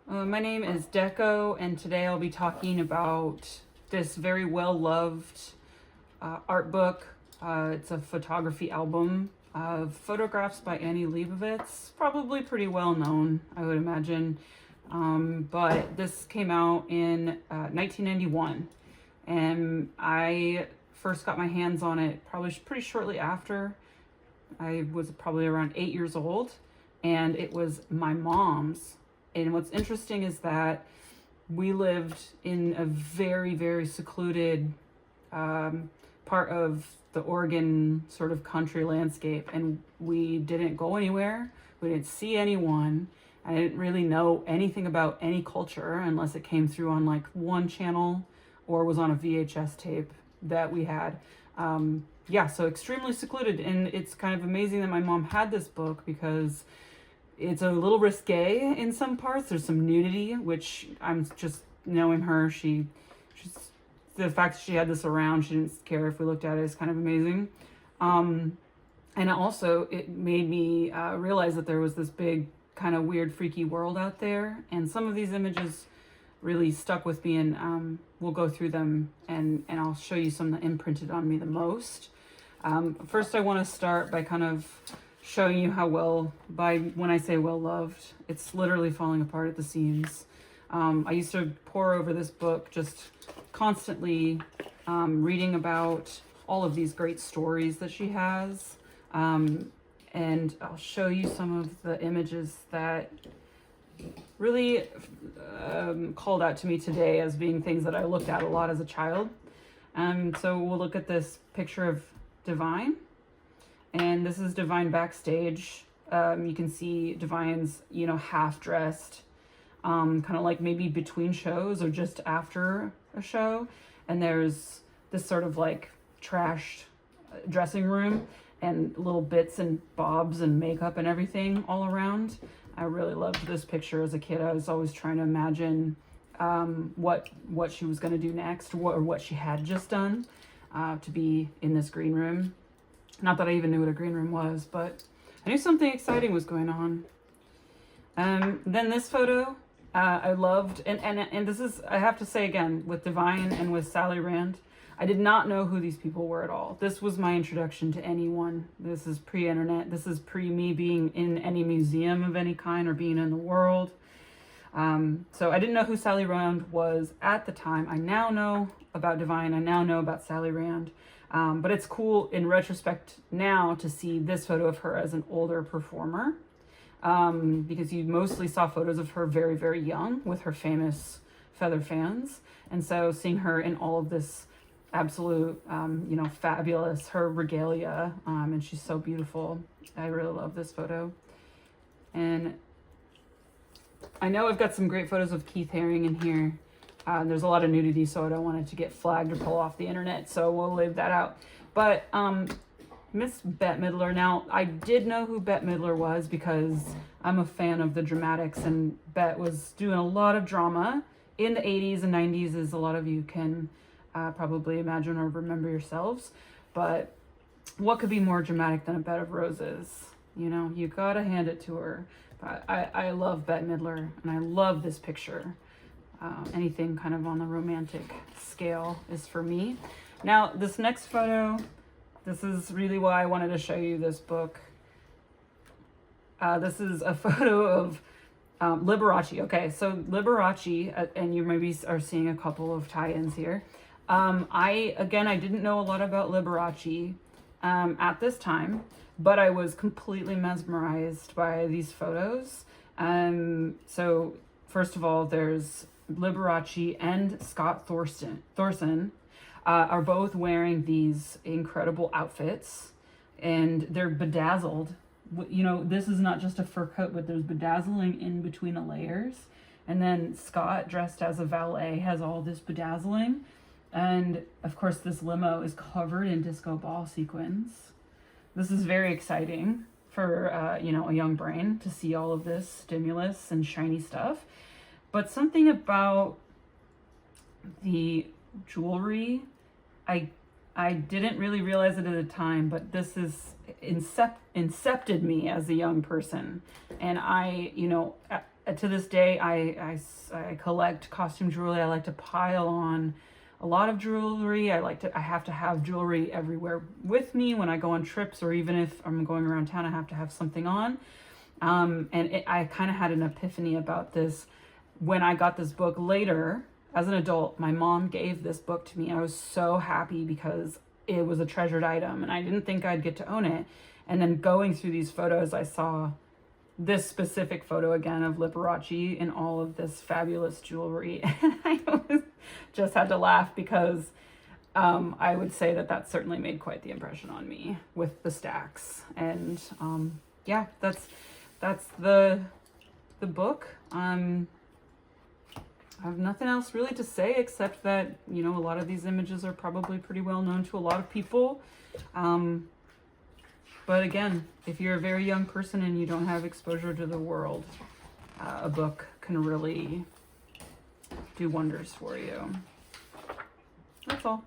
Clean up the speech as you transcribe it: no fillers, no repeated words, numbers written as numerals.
My name is Deco, and today I'll be talking about this very well-loved art book. It's a photography album of photographs by Leibovitz, probably pretty well known, I would imagine. But this came out in 1991, and I first got my hands on it probably pretty shortly after. I was probably around 8 years old, and it was my mom's. And what's interesting is that we lived in a very, very secluded part of the Oregon sort of country landscape, and we didn't go anywhere. We didn't see anyone. I didn't really know anything about any culture unless it came through on like one channel or was on a VHS tape that we had. Yeah, so extremely secluded, and it's kind of amazing that my mom had this book because it's a little risque in some parts. There's some nudity, which I'm just knowing her. She's the fact that she had this around, she didn't care if we looked at it, is kind of amazing. And also it made me realize that there was this big kind of weird, freaky world out there. And some of these images really stuck with me, and we'll go through them and I'll show you some that imprinted on me the most. First, I want to start by kind of showing you how when I say well loved, it's literally falling apart at the seams. I used to pore over this book, just constantly reading about all of these great stories that she has. And I'll show you some of the images that really called out to me today as being things that I looked at a lot as a child. So we'll look at this picture of Divine. And this is Divine backstage. You can see Divine's, half dressed, kind of like maybe between shows or just after a show. And there's this sort of like trashed dressing room and little bits and bobs and makeup and everything all around. I really loved this picture as a kid. I was always trying to imagine what she was going to do next, or what she had just done to be in this green room. Not that I even knew what a green room was, but I knew something exciting was going on. Then this photo, I loved, and this is, I have to say again, with Divine and with Sally Rand, I did not know who these people were at all. This was my introduction to anyone. This is pre-internet. This is pre-me being in any museum of any kind or being in the world. So I didn't know who Sally Rand was at the time. I now know about Divine. I now know about Sally Rand. But it's cool in retrospect now to see this photo of her as an older performer, because you mostly saw photos of her very, very young with her famous feather fans. And so seeing her in all of this absolute, fabulous, her regalia, and she's so beautiful. I really love this photo. And I know I've got some great photos of Keith Haring in here. There's a lot of nudity, so I don't want it to get flagged or pull off the internet, so we'll leave that out. But Miss Bette Midler, now I did know who Bette Midler was because I'm a fan of the dramatics, and Bette was doing a lot of drama in the 80s and 90s, as a lot of you can probably imagine or remember yourselves. But what could be more dramatic than a bed of roses? You gotta hand it to her. But I love Bette Midler, and I love this picture. Anything kind of on the romantic scale is for me. Now, this next photo, this is really why I wanted to show you this book. This is a photo of Liberace. Okay, so Liberace, and you maybe are seeing a couple of tie-ins here. I didn't know a lot about Liberace at this time, but I was completely mesmerized by these photos. So first of all, there's Liberace and Scott Thorson are both wearing these incredible outfits, and they're bedazzled. This is not just a fur coat, but there's bedazzling in between the layers. And then Scott, dressed as a valet, has all this bedazzling. And of course, this limo is covered in disco ball sequins. This is very exciting for, a young brain to see all of this stimulus and shiny stuff. But something about the jewelry, I didn't really realize it at the time, but this is incepted me as a young person. And to this day, I collect costume jewelry. I like to pile on a lot of jewelry. I have to have jewelry everywhere with me when I go on trips, or even if I'm going around town, I have to have something on. I kind of had an epiphany about this when I got this book later. As an adult, my mom gave this book to me. I was so happy because it was a treasured item and I didn't think I'd get to own it. And then going through these photos, I saw this specific photo again of Liberace in all of this fabulous jewelry. And I just had to laugh because I would say that certainly made quite the impression on me with the stacks. And yeah, that's the book. I have nothing else really to say except that, you know, a lot of these images are probably pretty well known to a lot of people. But again, if you're a very young person and you don't have exposure to the world, a book can really do wonders for you. That's all.